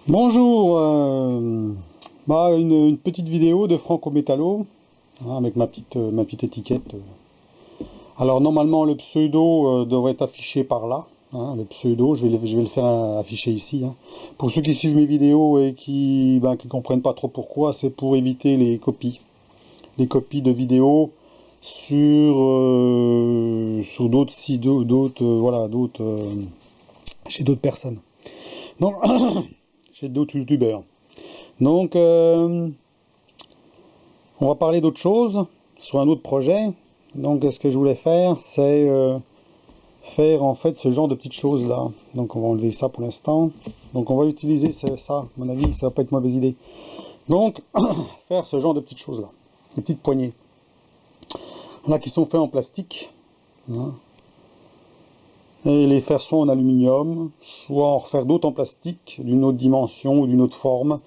Bonjour, une petite vidéo de Franco Métallo, hein, avec ma petite étiquette. Alors normalement le pseudo devrait être affiché par là, hein, le pseudo, je vais le faire afficher ici, hein. Pour ceux qui suivent mes vidéos et qui comprennent pas trop pourquoi, c'est pour éviter les copies de vidéos sur d'autres sites, voilà, chez d'autres personnes. Donc, chez d'autres youtubeurs. Donc, on va parler d'autre chose, sur un autre projet. Donc, ce que je voulais faire, c'est faire en fait ce genre de petites choses là. Donc, on va enlever ça pour l'instant. Donc, on va utiliser ça, à mon avis, ça va pas être une mauvaise idée. Donc, faire ce genre de petites choses là, des petites poignées. Là, qui sont faits en plastique. Hein. Et les faire soit en aluminium, soit en refaire d'autres en plastique, d'une autre dimension ou d'une autre forme,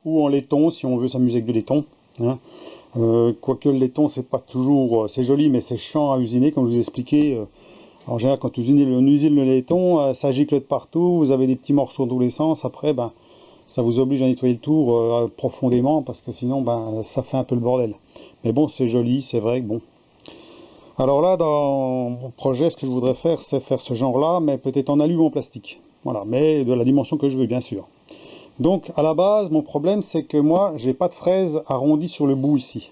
ou en laiton si on veut s'amuser avec du laiton. Hein. Quoique le laiton, c'est pas toujours, c'est joli, mais c'est chiant à usiner, comme je vous ai expliqué. En général, quand on usine le laiton, ça gicle de partout, vous avez des petits morceaux dans tous les sens. Après, ça vous oblige à nettoyer le tour profondément, parce que sinon, ça fait un peu le bordel. Mais bon, c'est joli, c'est vrai que bon. Alors là, dans mon projet, ce que je voudrais faire, c'est faire ce genre-là, mais peut-être en alu ou en plastique. Voilà, mais de la dimension que je veux, bien sûr. Donc, à la base, mon problème, c'est que moi, j'ai pas de fraises arrondies sur le bout ici.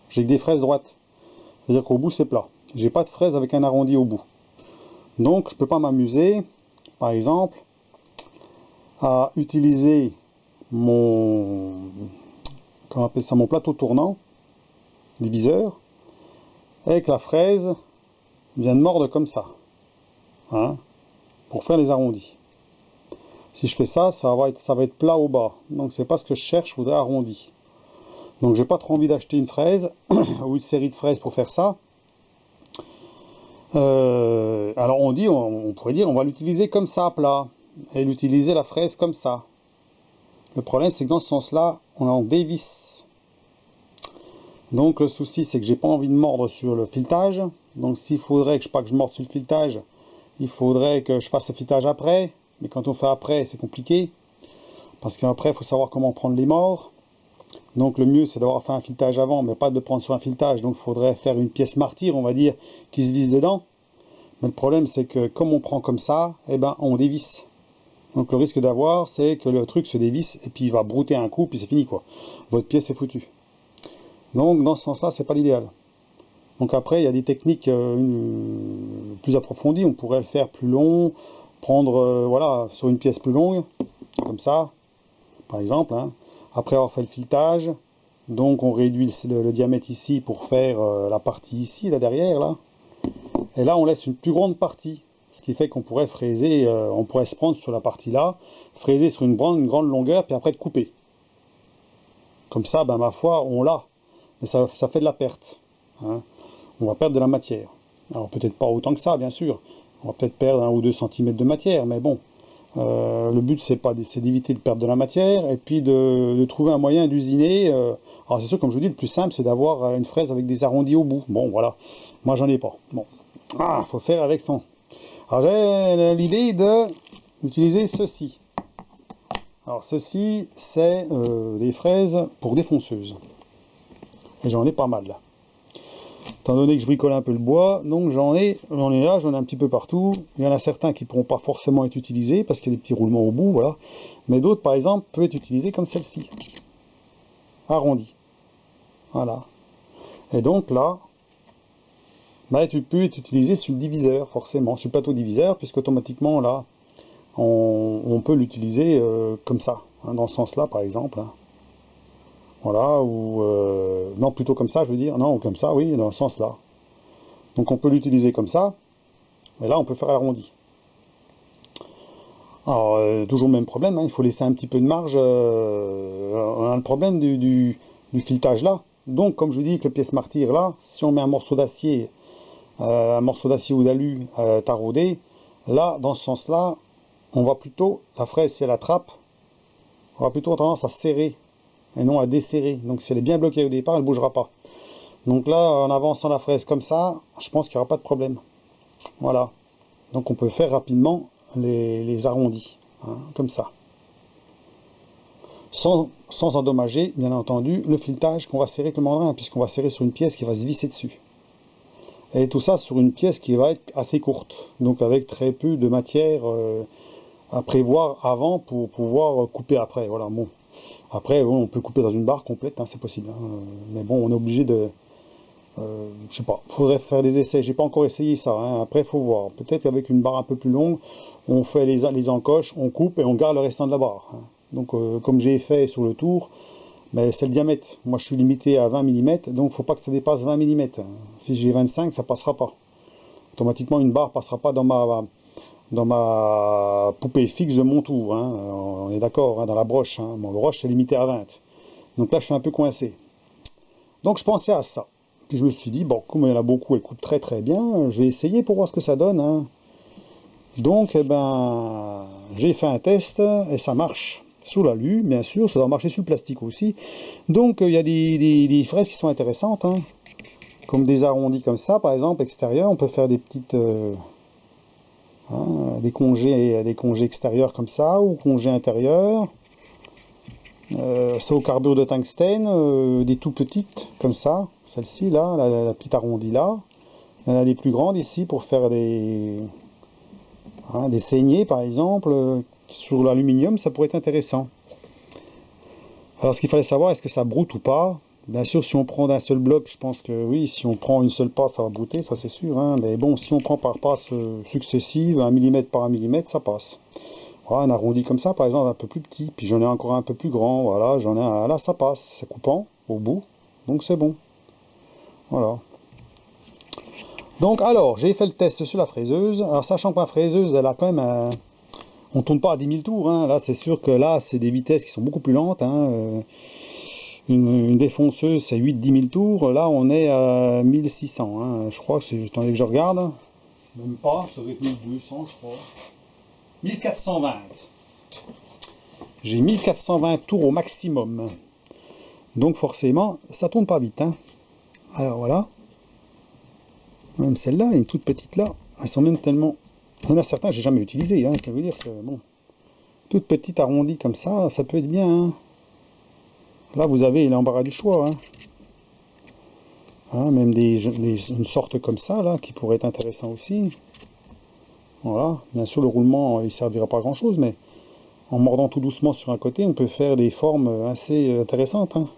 J'ai que des fraises droites. C'est-à-dire qu'au bout, c'est plat. J'ai pas de fraises avec un arrondi au bout. Donc, je peux pas m'amuser, par exemple, à utiliser mon, comment on appelle ça, mon plateau tournant, diviseur, avec la fraise vient de mordre comme ça, hein, pour faire les arrondis. Si je fais ça, ça va être plat au bas. Donc c'est pas ce que je cherche, je voudrais arrondi. Donc j'ai pas trop envie d'acheter une fraise ou une série de fraises pour faire ça. Alors on pourrait dire on va l'utiliser comme ça à plat et l'utiliser la fraise comme ça. Le problème c'est que dans ce sens-là, on en dévisse. Donc le souci c'est que j'ai pas envie de mordre sur le filetage. Donc s'il faudrait que je morde sur le filetage, il faudrait que je fasse le filetage après. Mais quand on fait après, c'est compliqué. Parce qu'après, il faut savoir comment prendre les morts. Donc le mieux, c'est d'avoir fait un filetage avant, mais pas de prendre sur un filetage. Donc il faudrait faire une pièce martyre, on va dire, qui se visse dedans. Mais le problème, c'est que comme on prend comme ça, eh ben, on dévisse. Donc le risque d'avoir, c'est que le truc se dévisse et puis il va brouter un coup, puis c'est fini, quoi. Votre pièce est foutue. Donc dans ce sens-là, c'est pas l'idéal. Donc après, il y a des techniques plus approfondies. On pourrait le faire plus long, prendre voilà, sur une pièce plus longue, comme ça, par exemple. Hein. Après avoir fait le filetage, donc on réduit le diamètre ici pour faire la partie ici, là derrière, là. Et là, on laisse une plus grande partie, ce qui fait qu'on pourrait fraiser, on pourrait se prendre sur la partie là, fraiser sur une grande longueur, puis après de couper. Comme ça, ma foi, on l'a. Mais ça fait de la perte. Hein. On va perdre de la matière. Alors peut-être pas autant que ça, bien sûr. On va peut-être perdre 1 ou 2 cm de matière, mais bon. Le but, c'est d'éviter de perdre de la matière et puis de trouver un moyen d'usiner. Alors c'est sûr, comme je vous dis, le plus simple, c'est d'avoir une fraise avec des arrondis au bout. Bon, voilà. Moi, j'en ai pas. Bon. Ah, faut faire avec son. Alors j'ai l'idée d'utiliser ceci. Alors ceci, c'est des fraises pour défonceuse. Et j'en ai pas mal là. Étant donné que je bricole un peu le bois, donc j'en ai un petit peu partout. Il y en a certains qui ne pourront pas forcément être utilisés parce qu'il y a des petits roulements au bout, voilà. Mais d'autres, par exemple, peuvent être utilisés comme celle-ci, arrondi. Voilà. Et donc là, tu peux être utilisé sur le diviseur, forcément, sur le plateau diviseur, puisque automatiquement là, on peut l'utiliser comme ça, hein, dans ce sens-là, par exemple. Hein. Voilà, ou non, plutôt comme ça, je veux dire, non, comme ça, oui, dans ce sens-là. Donc on peut l'utiliser comme ça, mais là on peut faire l'arrondi. Alors, toujours le même problème, hein, il faut laisser un petit peu de marge. On a le problème du filetage là. Donc, comme je vous dis, avec la pièce martyre là, si on met un morceau d'acier ou d'alu taraudé, là, dans ce sens-là, on va plutôt, la fraise, si elle attrape, on va plutôt tendance à serrer et non à desserrer. Donc si elle est bien bloquée au départ, elle ne bougera pas. Donc là, en avançant la fraise comme ça, je pense qu'il n'y aura pas de problème. Voilà. Donc on peut faire rapidement les arrondis, hein, comme ça. sans endommager, bien entendu, le filetage qu'on va serrer avec le mandrin, puisqu'on va serrer sur une pièce qui va se visser dessus. Et tout ça sur une pièce qui va être assez courte, donc avec très peu de matière à prévoir avant pour pouvoir couper après. Voilà, bon. Après, bon, on peut couper dans une barre complète, hein, c'est possible. Hein. Mais bon, on est obligé de... je sais pas, faudrait faire des essais. J'ai pas encore essayé ça. Hein. Après, il faut voir. Peut-être qu'avec une barre un peu plus longue, on fait les encoches, on coupe et on garde le restant de la barre. Hein. Donc, comme j'ai fait sur le tour, mais c'est le diamètre. Moi, je suis limité à 20 mm, donc il ne faut pas que ça dépasse 20 mm. Si j'ai 25, ça passera pas. Automatiquement, une barre passera pas dans ma poupée fixe de mon tour. Hein. On est d'accord, hein, dans la broche. Hein. Bon, le broche, c'est limité à 20. Donc là, je suis un peu coincé. Donc, je pensais à ça. Puis je me suis dit, bon, comme il y en a beaucoup, elles coupent très très bien, je vais essayer pour voir ce que ça donne. Hein. Donc, eh ben, j'ai fait un test et ça marche. Sous l'alu, bien sûr, ça doit marcher sur le plastique aussi. Donc, il y a des fraises qui sont intéressantes, hein. Comme des arrondis comme ça, par exemple, extérieurs. On peut faire des petites... hein, des congés extérieurs comme ça, ou congés intérieurs. C'est au carbure de tungstène, des tout petites, comme ça. Celle-ci, là, la petite arrondie là. Il y en a des plus grandes ici pour faire des saignées, par exemple. Sur l'aluminium, ça pourrait être intéressant. Alors, ce qu'il fallait savoir, est-ce que ça broute ou pas? Bien sûr, si on prend d'un seul bloc, je pense que oui. Si on prend une seule passe, ça va brouter, ça c'est sûr. Hein. Mais bon, si on prend par passe successive, 1 mm par 1 mm, ça passe. Voilà, un arrondi comme ça, par exemple, un peu plus petit. Puis j'en ai encore un peu plus grand. Voilà, j'en ai un là, ça passe. C'est coupant au bout. Donc c'est bon. Voilà. Donc, alors, j'ai fait le test sur la fraiseuse. Alors, sachant que ma fraiseuse, elle a quand même un... On ne tourne pas à 10 000 tours, hein. Là c'est sûr que là c'est des vitesses qui sont beaucoup plus lentes. Hein. Une défonceuse c'est 8-10 000 tours, là on est à 1600. Hein. Je crois que c'est... Attendez que je regarde. Même pas, ça doit être 1200 je crois. 1420. J'ai 1420 tours au maximum. Donc forcément ça tourne pas vite. Hein. Alors voilà. Même celle-là, elle est toute petite là. Elles sont même tellement... Il y en a certains que j'ai jamais utilisé, hein. Je veux dire que bon, toute petite arrondie comme ça peut être bien. Hein. Là, vous avez l'embarras du choix. Hein. Hein, même une sorte comme ça, là, qui pourrait être intéressant aussi. Voilà. Bien sûr, le roulement, il servira pas à grand chose, mais en mordant tout doucement sur un côté, on peut faire des formes assez intéressantes. Hein.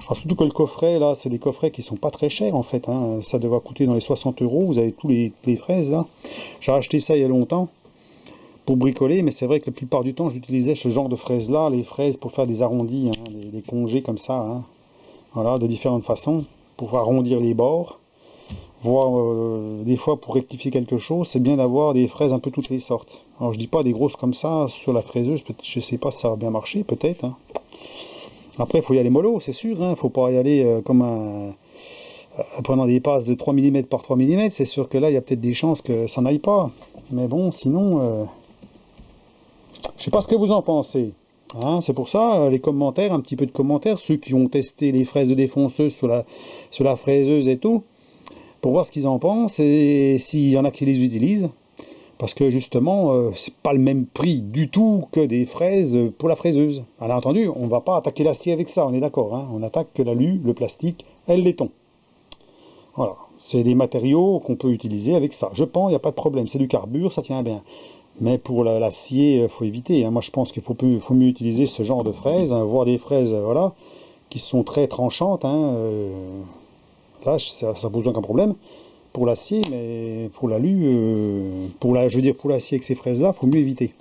Alors, surtout que le coffret, là, c'est des coffrets qui sont pas très chers, en fait. Hein. Ça devrait coûter dans les 60 €. Vous avez tous les fraises, là. J'ai acheté ça il y a longtemps pour bricoler, mais c'est vrai que la plupart du temps, j'utilisais ce genre de fraises-là, les fraises pour faire des arrondis, hein, des congés comme ça. Hein. Voilà, de différentes façons, pour arrondir les bords. Voire, des fois, pour rectifier quelque chose, c'est bien d'avoir des fraises un peu toutes les sortes. Alors, je dis pas des grosses comme ça sur la fraiseuse, je sais pas si ça va bien marcher, peut-être. Hein. Après, il faut y aller mollo, c'est sûr. Il ne faut pas y aller comme prenant des passes de 3 mm par 3 mm. C'est sûr que là, il y a peut-être des chances que ça n'aille pas. Mais bon, sinon, je sais pas ce que vous en pensez. Hein, c'est pour ça, les commentaires, un petit peu de commentaires, ceux qui ont testé les fraises de défonceuse sur la fraiseuse et tout, pour voir ce qu'ils en pensent et s'il y en a qui les utilisent. Parce que justement, c'est pas le même prix du tout que des fraises pour la fraiseuse. Alors entendu, on ne va pas attaquer l'acier avec ça, on est d'accord. Hein, on attaque que l'alu, le plastique et le laiton. Voilà, c'est des matériaux qu'on peut utiliser avec ça. Je pense, il n'y a pas de problème, c'est du carbure, ça tient bien. Mais pour l'acier, il faut éviter. Hein. Moi, je pense qu'il faut mieux utiliser ce genre de fraises, hein, voire des fraises, voilà, qui sont très tranchantes. Hein, là, ça pose aucun problème. Pour l'acier, mais pour l'alu, je veux dire pour l'acier avec ces fraises-là, il faut mieux éviter.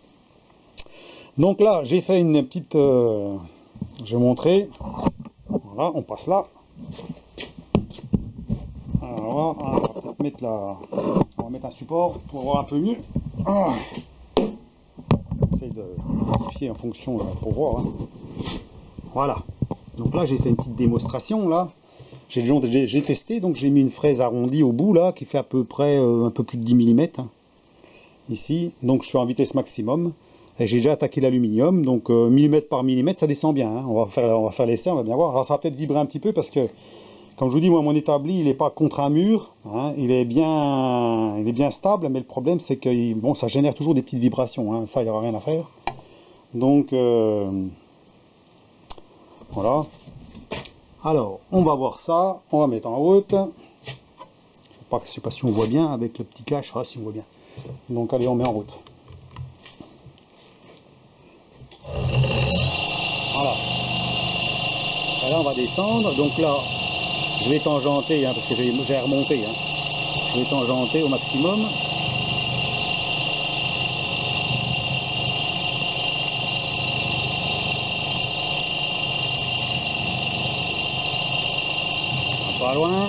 Donc là, j'ai fait une petite... je vais montrer. Voilà, on passe là. Alors, on va peut-être mettre on va mettre un support pour voir un peu mieux. J'essaie de modifier en fonction pour voir. Hein. Voilà. Donc là, j'ai fait une petite démonstration là. J'ai testé, donc j'ai mis une fraise arrondie au bout là, qui fait à peu près un peu plus de 10 mm. Hein, ici, donc je suis en vitesse maximum. Et j'ai déjà attaqué l'aluminium, donc millimètre par millimètre, ça descend bien. Hein. On va faire l'essai, on va bien voir. Alors ça va peut-être vibrer un petit peu parce que, comme je vous dis, moi mon établi, il n'est pas contre un mur. Hein, il est bien stable, mais le problème c'est que bon, ça génère toujours des petites vibrations. Hein, ça, il n'y aura rien à faire. Donc voilà. Alors, on va voir ça. On va mettre en route. Je sais pas si on voit bien avec le petit cache. Ah, si on voit bien. Donc allez, on met en route. Voilà. Et là, on va descendre. Donc là, je vais tangenter, hein, parce que j'ai remonté. Hein. Je vais tangenter au maximum. Pas loin.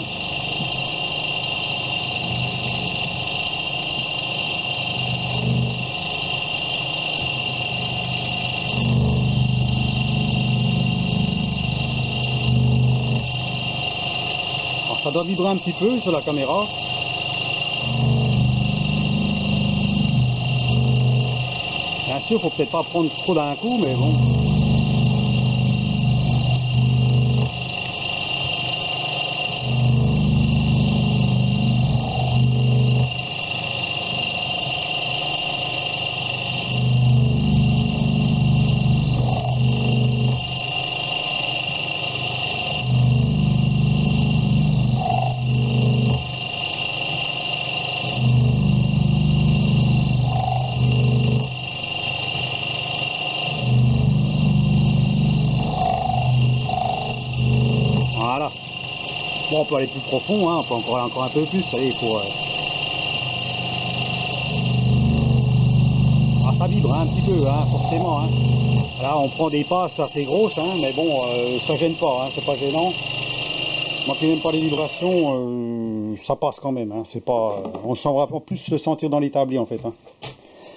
Alors ça doit vibrer un petit peu sur la caméra. Bien sûr, faut peut-être pas prendre trop d'un coup, mais bon. Voilà. Bon, on peut aller plus profond, hein, on peut encore aller encore un peu plus. Allez, pour. Ah, ça vibre hein, un petit peu, hein, forcément. Hein. Là, on prend des passes assez grosses, hein, mais bon, ça gêne pas, hein, c'est pas gênant. Moi qui n'aime pas les vibrations, ça passe quand même. Hein, c'est pas, on sent vraiment plus le sentir dans l'établi en fait. Hein.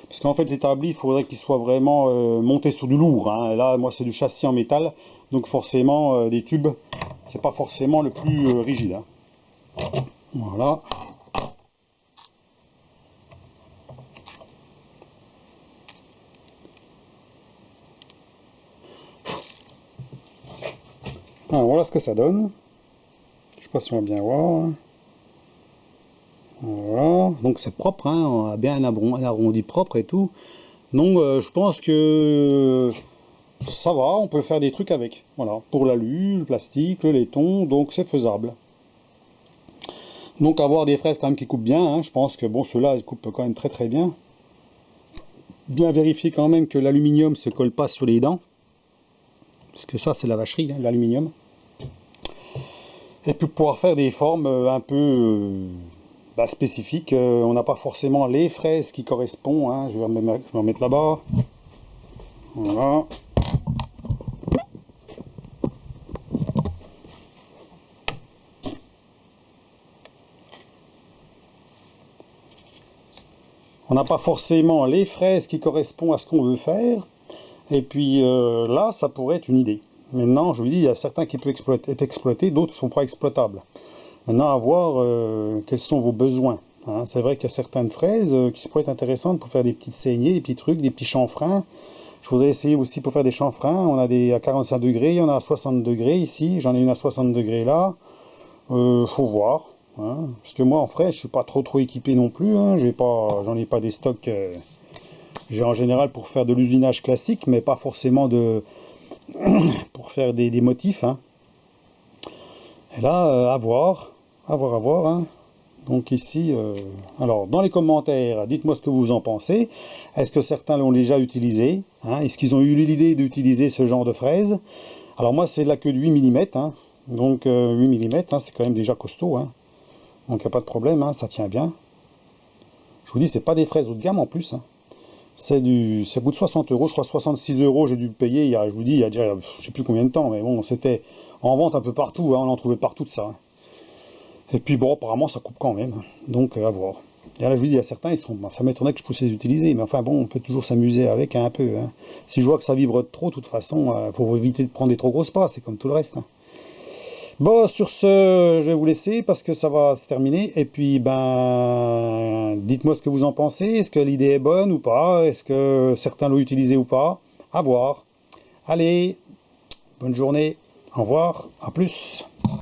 Parce qu'en fait, l'établi, il faudrait qu'il soit vraiment monté sur du lourd. Hein. Et là, moi, c'est du châssis en métal, donc forcément, des tubes, c'est pas forcément le plus rigide. Hein. Voilà. Alors, voilà ce que ça donne. Je sais pas si on va bien voir. Voilà. Donc c'est propre, hein. On a bien un arrondi propre et tout. Donc je pense que ça va, on peut faire des trucs avec. Voilà. Pour l'alu, le plastique, le laiton, donc c'est faisable. Donc avoir des fraises quand même qui coupent bien, hein. Je pense que bon, ceux-là, ils coupent quand même très très bien. Bien vérifier quand même que l'aluminium se colle pas sur les dents. Parce que ça, c'est la vacherie, hein, l'aluminium. Et puis pouvoir faire des formes un peu spécifiques. On n'a pas forcément les fraises qui correspondent. Hein. Je vais me remettre là-bas. Voilà. On n'a pas forcément les fraises qui correspondent à ce qu'on veut faire. Et puis là, ça pourrait être une idée. Maintenant, je vous dis, il y a certains qui peuvent être exploités, d'autres ne sont pas exploitables. Maintenant, à voir quels sont vos besoins. Hein. C'est vrai qu'il y a certaines fraises qui pourraient être intéressantes pour faire des petites saignées, des petits trucs, des petits chanfreins. Je voudrais essayer aussi pour faire des chanfreins. On a des à 45 degrés, il y en a à 60 degrés ici. J'en ai une à 60 degrés là. Faut voir. Hein. Parce que moi, en frais, je suis pas trop équipé non plus. Hein. J'en ai pas des stocks. J'ai en général pour faire de l'usinage classique, mais pas forcément pour faire des motifs. Hein. Et là, à voir. Hein. Donc ici, alors dans les commentaires, dites-moi ce que vous en pensez. Est-ce que certains l'ont déjà utilisé, hein? Est-ce qu'ils ont eu l'idée d'utiliser ce genre de fraise? Alors moi, c'est de la queue de 8 mm. Hein. Donc 8 mm, hein, c'est quand même déjà costaud. Hein. Donc il n'y a pas de problème, hein, ça tient bien. Je vous dis, c'est pas des fraises haut de gamme en plus. Hein. Ça coûte 60 euros, je crois 66 euros, j'ai dû le payer, je vous dis, il y a déjà, je sais plus combien de temps, mais bon, c'était en vente un peu partout, hein, on en trouvait partout de ça. Hein. Et puis bon, apparemment, ça coupe quand même, donc à voir. Et là, je vous dis, il y a certains, ça m'étonnerait que je puisse les utiliser, mais enfin bon, on peut toujours s'amuser avec un peu. Hein. Si je vois que ça vibre trop, de toute façon, faut éviter de prendre des trop grosses passes, c'est comme tout le reste. Hein. Bon, sur ce, je vais vous laisser parce que ça va se terminer. Et puis, ben, dites-moi ce que vous en pensez. Est-ce que l'idée est bonne ou pas? Est-ce que certains l'ont utilisé ou pas? À voir. Allez, bonne journée. Au revoir. À plus.